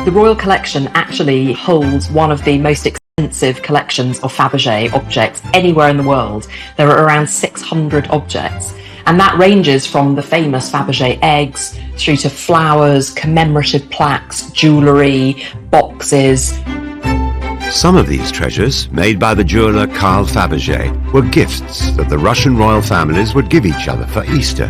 The Royal Collection actually holds one of the most extensive collections of Fabergé objects anywhere in the world. There are around 600 objects, and that ranges from the famous Fabergé eggs through to flowers, commemorative plaques, jewellery, boxes. Some of these treasures, made by the jeweller Carl Fabergé, were gifts that the Russian royal families would give each other for Easter.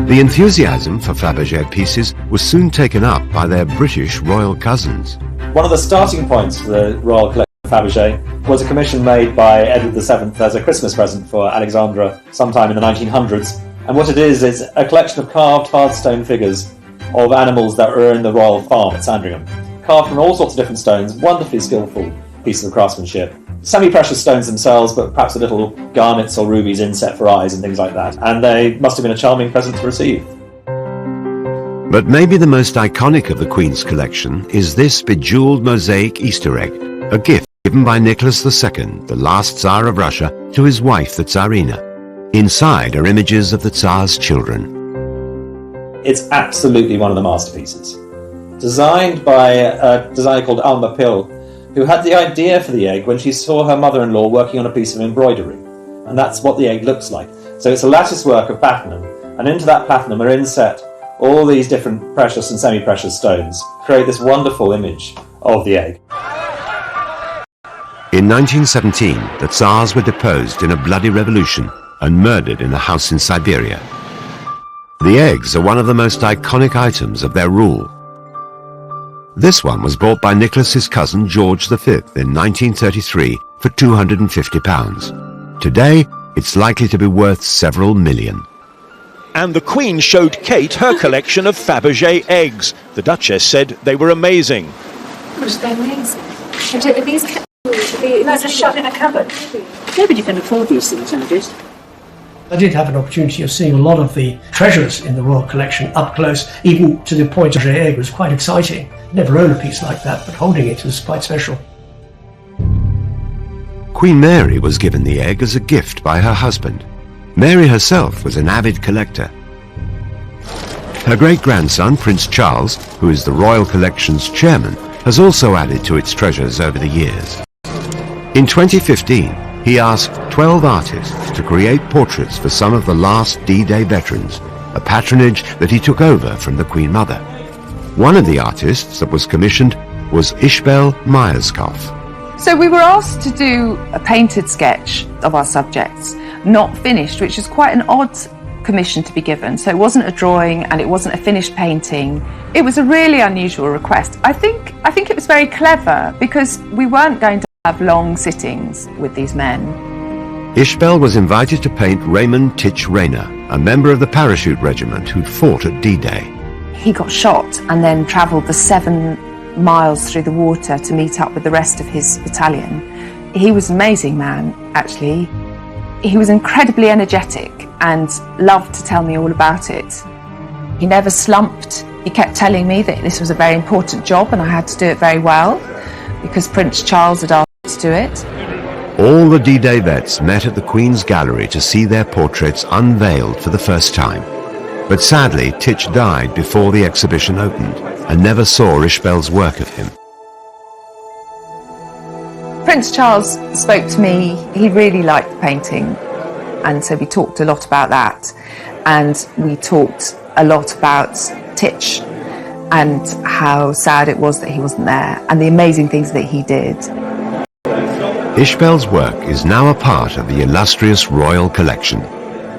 The enthusiasm for Fabergé pieces was soon taken up by their British royal cousins. One of the starting points for the Royal Collection of Fabergé was a commission made by Edward VII as a Christmas present for Alexandra sometime in the 1900s. And what it is a collection of carved hard stone figures of animals that were in the royal farm at Sandringham. Carved from all sorts of different stones, wonderfully skillful pieces of craftsmanship. Semi-precious stones themselves, but perhaps a little garnets or rubies inset for eyes and things like that. And they must have been a charming present to receive. But maybe the most iconic of the Queen's collection is this bejeweled mosaic Easter egg, a gift given by Nicholas II, the last Tsar of Russia, to his wife, the Tsarina. Inside are images of the Tsar's children. It's absolutely one of the masterpieces. Designed by a designer called Alma Pill, who had the idea for the egg when she saw her mother-in-law working on a piece of embroidery. And that's what the egg looks like. So it's a lattice work of platinum, and into that platinum are inset all these different precious and semi-precious stones, create this wonderful image of the egg. In 1917, the Tsars were deposed in a bloody revolution and murdered in a house in Siberia. The eggs are one of the most iconic items of their rule. This one was bought by Nicholas's cousin George V in 1933 for £250. Today, it's likely to be worth several million. And the Queen showed Kate her collection of Fabergé eggs. The Duchess said they were amazing. Was they amazing? These are shut in a cupboard. Nobody can afford these things nowadays. I did have an opportunity of seeing a lot of the treasures in the Royal Collection up close, even to the point of the egg was quite exciting. Never owned a piece like that, but holding it was quite special. Queen Mary was given the egg as a gift by her husband. Mary herself was an avid collector. Her great-grandson, Prince Charles, who is the Royal Collection's chairman, has also added to its treasures over the years. In 2015, he asked 12 artists to create portraits for some of the last D-Day veterans, a patronage that he took over from the Queen Mother. One of the artists that was commissioned was Ishbel Myerscough. So we were asked to do a painted sketch of our subjects, not finished, which is quite an odd commission to be given. So it wasn't a drawing and it wasn't a finished painting. It was a really unusual request. I think it was very clever because we weren't going to have long sittings with these men. Ishbel was invited to paint Raymond Titch Rayner, a member of the parachute regiment who'd fought at D-Day. He got shot and then travelled the 7 miles through the water to meet up with the rest of his battalion. He was an amazing man, actually. He was incredibly energetic and loved to tell me all about it. He never slumped. He kept telling me that this was a very important job and I had to do it very well because Prince Charles had asked me to do it. All the D-Day vets met at the Queen's Gallery to see their portraits unveiled for the first time. But sadly, Titch died before the exhibition opened and never saw Ishbel's work of him. Prince Charles spoke to me. He really liked the painting, and so we talked a lot about that. And we talked a lot about Titch and how sad it was that he wasn't there and the amazing things that he did. Ishbel's work is now a part of the illustrious Royal Collection.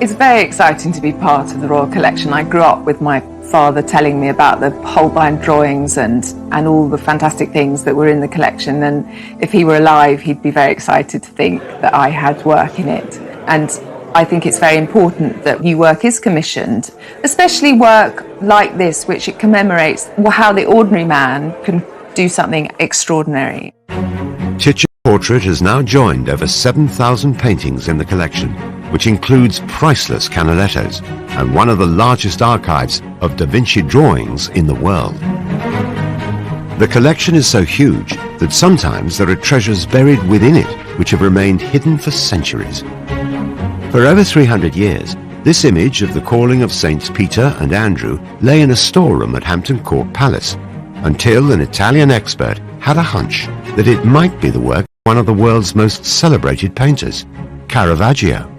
It's very exciting to be part of the Royal Collection. I grew up with my father telling me about the Holbein drawings and all the fantastic things that were in the collection, and if he were alive he'd be very excited to think that I had work in it. And I think it's very important that new work is commissioned, especially work like this, which it commemorates how the ordinary man can do something extraordinary. Titch's portrait has now joined over 7,000 paintings in the collection, which includes priceless Canalettos and one of the largest archives of Da Vinci drawings in the world. The collection is so huge that sometimes there are treasures buried within it which have remained hidden for centuries. For over 300 years, this image of the calling of Saints Peter and Andrew lay in a storeroom at Hampton Court Palace, until an Italian expert had a hunch that it might be the work of one of the world's most celebrated painters, Caravaggio.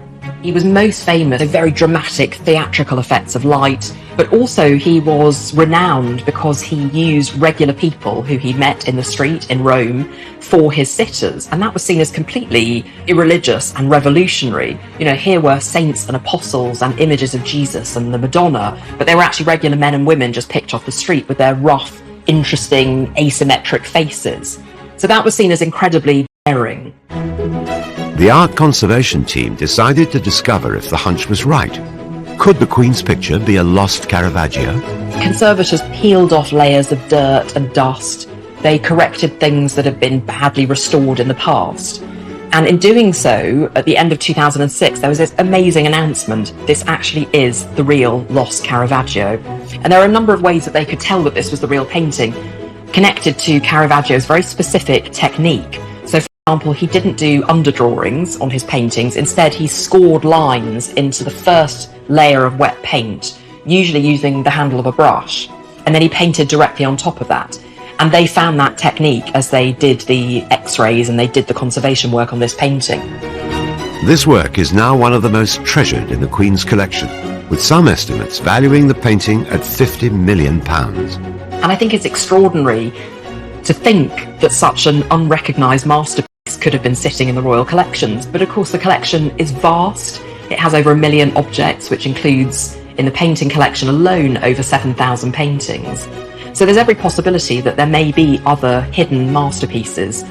He was most famous for very dramatic theatrical effects of light, but also he was renowned because he used regular people who he met in the street in Rome for his sitters, and that was seen as completely irreligious and revolutionary. You know, here were saints and apostles and images of Jesus and the Madonna, but they were actually regular men and women just picked off the street with their rough, interesting, asymmetric faces. So that was seen as incredibly daring. The art conservation team decided to discover if the hunch was right. Could the Queen's picture be a lost Caravaggio? Conservators peeled off layers of dirt and dust. They corrected things that had been badly restored in the past. And in doing so, at the end of 2006, there was this amazing announcement. This actually is the real lost Caravaggio. And there are a number of ways that they could tell that this was the real painting, connected to Caravaggio's very specific technique. So, for example, he didn't do underdrawings on his paintings. Instead, he scored lines into the first layer of wet paint, usually using the handle of a brush. And then he painted directly on top of that. And they found that technique as they did the X-rays and they did the conservation work on this painting. This work is now one of the most treasured in the Queen's collection, with some estimates valuing the painting at £50 million. And I think it's extraordinary to think that such an unrecognised masterpiece could have been sitting in the royal collections. But of course the collection is vast. It has over 1 million objects, which includes, in the painting collection alone, over 7,000 paintings. So there's every possibility that there may be other hidden masterpieces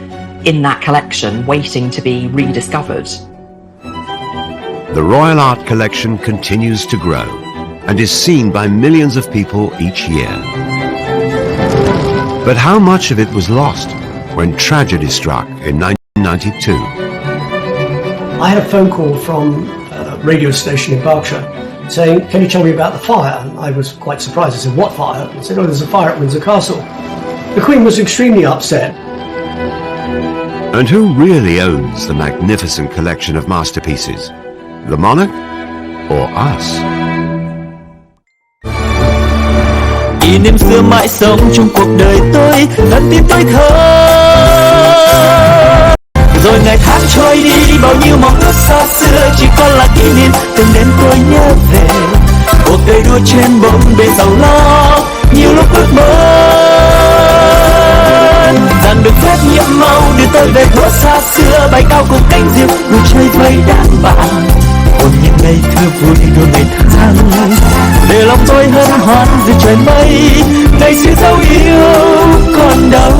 in that collection waiting to be rediscovered. The Royal Art Collection continues to grow and is seen by millions of people each year. But how much of it was lost when tragedy struck in 1992? I had a phone call from a radio station in Berkshire saying, "Can you tell me about the fire?" And I was quite surprised. I said, "What fire?" I said, "Oh, there's a fire at Windsor Castle." The Queen was extremely upset. And who really owns the magnificent collection of masterpieces? The monarch or us? Kỷ niệm xưa mãi sống trong cuộc đời tôi, lần tim tôi thơ. Rồi ngày tháng trôi đi, bao nhiêu mong ước xa xưa chỉ còn là kỷ niệm, từng đêm tôi nhớ về cuộc đời đua trên bộn bề giàu lo, nhiều lúc ước mơ rằng được phép nhiệm màu đưa tôi về thuở xa xưa, bay cao cùng cánh diều ngồi chơi với đàn bạn, ôn những ngày thơ vui đôi ngày tháng để lòng tôi hân hoan dưới trời mây, ngày xưa dấu yêu còn đâu.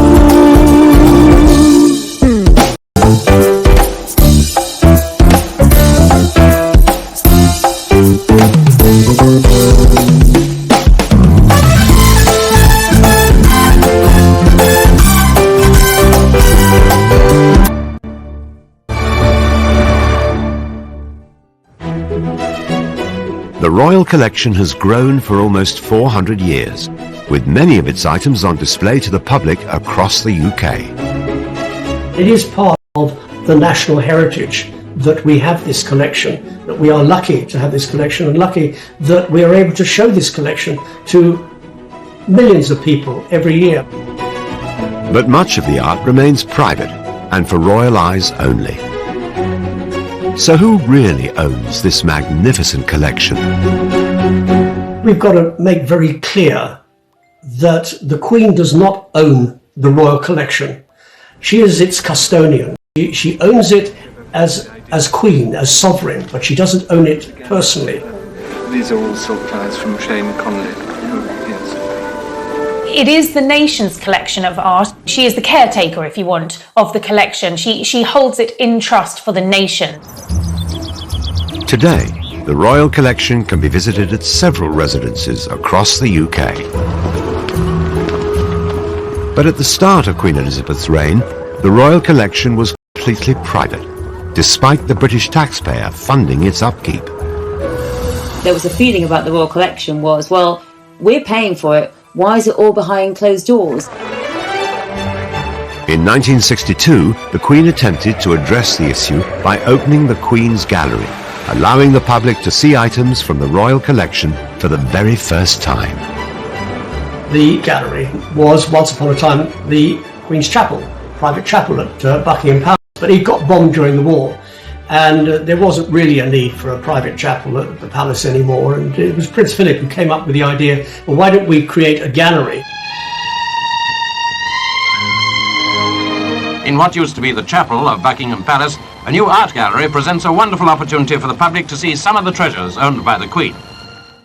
The Royal Collection has grown for almost 400 years, with many of its items on display to the public across the UK. It is part of the national heritage that we have this collection, that we are lucky to have this collection and lucky that we are able to show this collection to millions of people every year. But much of the art remains private and for royal eyes only. So who really owns this magnificent collection? We've got to make very clear that the Queen does not own the royal collection. She is its custodian. She owns it as Queen, as sovereign, but she doesn't own it personally. These are all silk ties from Shane Conley. Yes. It is the nation's collection of art. She is the caretaker, if you want, of the collection. She holds it in trust for the nation. Today, the Royal Collection can be visited at several residences across the UK. But at the start of Queen Elizabeth's reign, the Royal Collection was completely private, despite the British taxpayer funding its upkeep. There was a feeling about the Royal Collection was, well, we're paying for it, why is it all behind closed doors? In 1962, the Queen attempted to address the issue by opening the Queen's Gallery, allowing the public to see items from the Royal Collection for the very first time. The gallery was once upon a time the Queen's Chapel, private chapel at Buckingham Palace, but it got bombed during the war, and there wasn't really a need for a private chapel at the palace anymore, and it was Prince Philip who came up with the idea, well, why don't we create a gallery? In what used to be the chapel of Buckingham Palace, a new art gallery presents a wonderful opportunity for the public to see some of the treasures owned by the Queen.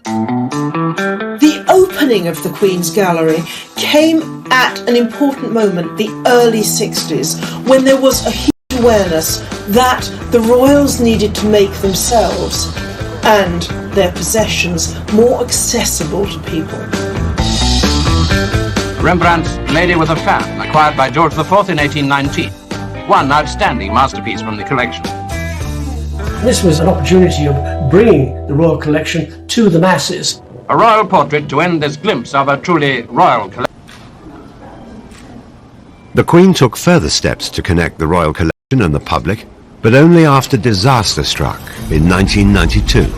The opening of the Queen's Gallery came at an important moment, the early 60s, when there was a huge awareness that the royals needed to make themselves and their possessions more accessible to people. Rembrandt's Lady with a Fan, acquired by George IV in 1819. One outstanding masterpiece from the collection. This was an opportunity of bringing the royal collection to the masses. A royal portrait to end this glimpse of a truly royal collection. The Queen took further steps to connect the royal collection and the public, but only after disaster struck in 1992.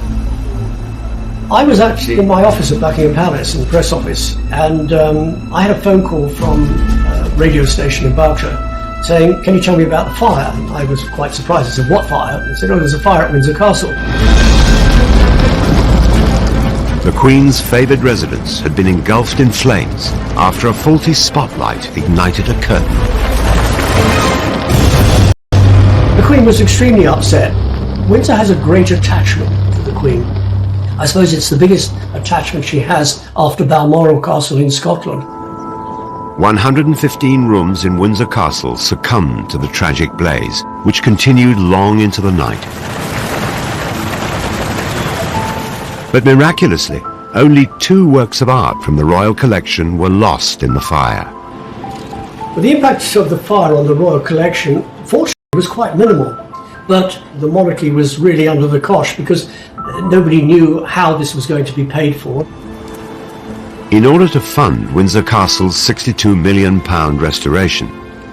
I was actually in my office at Buckingham Palace, in the press office, and I had a phone call from a radio station in Berkshire saying, "Can you tell me about the fire?" And I was quite surprised. I said, "What fire?" They said, "Oh, there's a fire at Windsor Castle." The Queen's favoured residence had been engulfed in flames after a faulty spotlight ignited a curtain. The Queen was extremely upset. Windsor has a great attachment to the Queen. I suppose it's the biggest attachment she has after Balmoral Castle in Scotland. 115 rooms in Windsor Castle succumbed to the tragic blaze, which continued long into the night. But miraculously, only 2 works of art from the royal collection were lost in the fire. But the impact of the fire on the royal collection, fortunately, was quite minimal. But the monarchy was really under the cosh because nobody knew how this was going to be paid for. In order to fund Windsor Castle's £62 million restoration,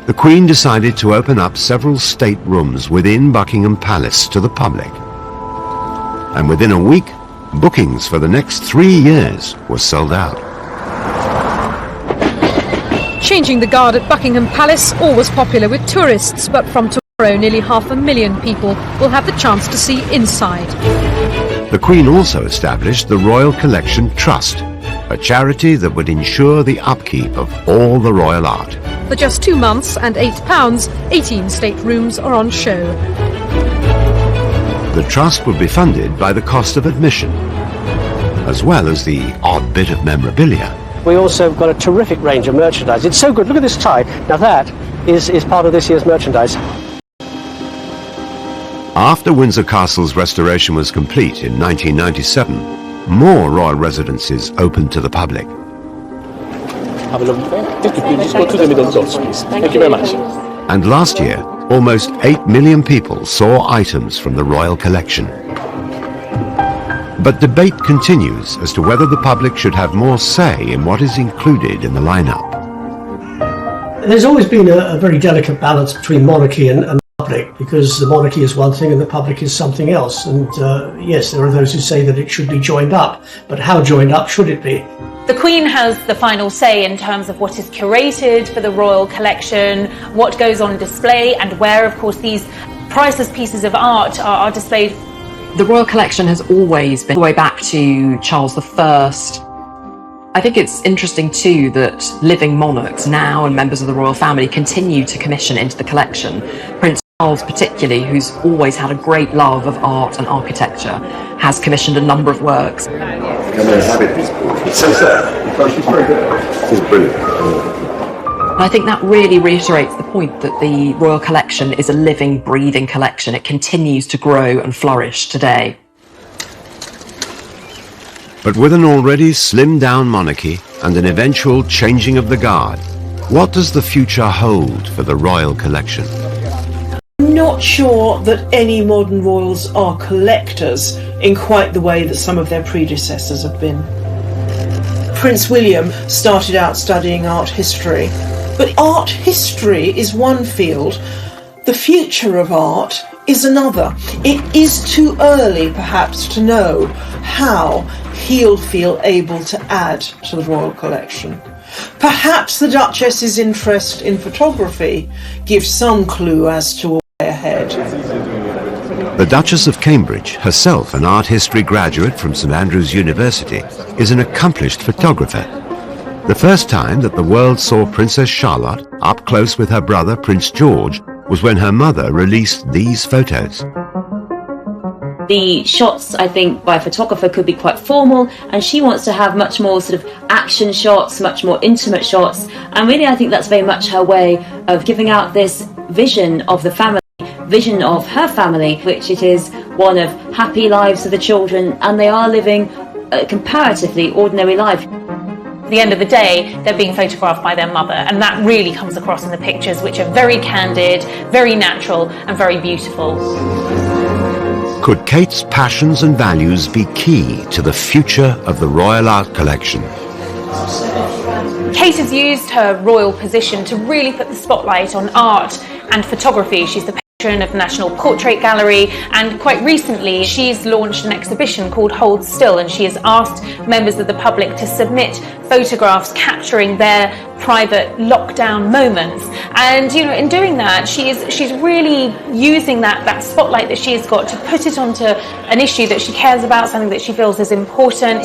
the Queen decided to open up several state rooms within Buckingham Palace to the public. And within a week, bookings for the next 3 years were sold out. Changing the guard at Buckingham Palace, always popular with tourists, but from tomorrow nearly 500,000 people will have the chance to see inside. The Queen also established the Royal Collection Trust, a charity that would ensure the upkeep of all the royal art. For just 2 months and £8, 18 state rooms are on show. The trust would be funded by the cost of admission, as well as the odd bit of memorabilia. We also got a terrific range of merchandise. It's so good. Look at this tie. Now that is part of this year's merchandise. After Windsor Castle's restoration was complete in 1997, more royal residences opened to the public. Have a lovely day. Just go to the middle doors, please. Thank you very much. And last year, almost 8 million people saw items from the royal collection. But debate continues as to whether the public should have more say in what is included in the lineup. There's always been a very delicate balance between monarchy and public, because the monarchy is one thing and the public is something else. And yes, there are those who say that it should be joined up, but how joined up should it be? The Queen has the final say in terms of what is curated for the royal collection, what goes on display, and where, of course, these priceless pieces of art are displayed. The royal collection has always been all the way back to Charles I. I think it's interesting too that living monarchs now and members of the royal family continue to commission into the collection. Prince Charles particularly, who's always had a great love of art and architecture, has commissioned a number of works. And I think that really reiterates the point that the royal collection is a living, breathing collection. It continues to grow and flourish today. But with an already slimmed-down monarchy and an eventual changing of the guard, what does the future hold for the royal collection? I'm not sure that any modern royals are collectors in quite the way that some of their predecessors have been. Prince William started out studying art history, but art history is one field. The future of art is another. It is too early, perhaps, to know how he'll feel able to add to the royal collection. Perhaps the Duchess's interest in photography gives some clue as to a way ahead. The Duchess of Cambridge, herself an art history graduate from St Andrews University, is an accomplished photographer. The first time that the world saw Princess Charlotte up close with her brother Prince George was when her mother released these photos. The shots, I think, by a photographer could be quite formal, and she wants to have much more sort of action shots, much more intimate shots, and really I think that's very much her way of giving out this vision of the family, vision of her family, which it is one of happy lives for the children, and they are living a comparatively ordinary life. At the end of the day, they're being photographed by their mother, and that really comes across in the pictures, which are very candid, very natural, and very beautiful. Could Kate's passions and values be key to the future of the Royal Art Collection? Kate has used her royal position to really put the spotlight on art and photography. She's the patron of the National Portrait Gallery, and quite recently she's launched an exhibition called Hold Still, and she has asked members of the public to submit photographs capturing their private lockdown moments. And in doing that, she's really using that spotlight that she's got to put it onto an issue that she cares about, something that she feels is important.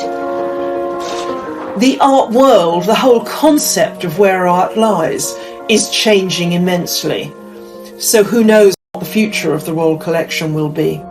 The art world, the whole concept of where art lies, is changing immensely. So who knows what the future of the Royal Collection will be.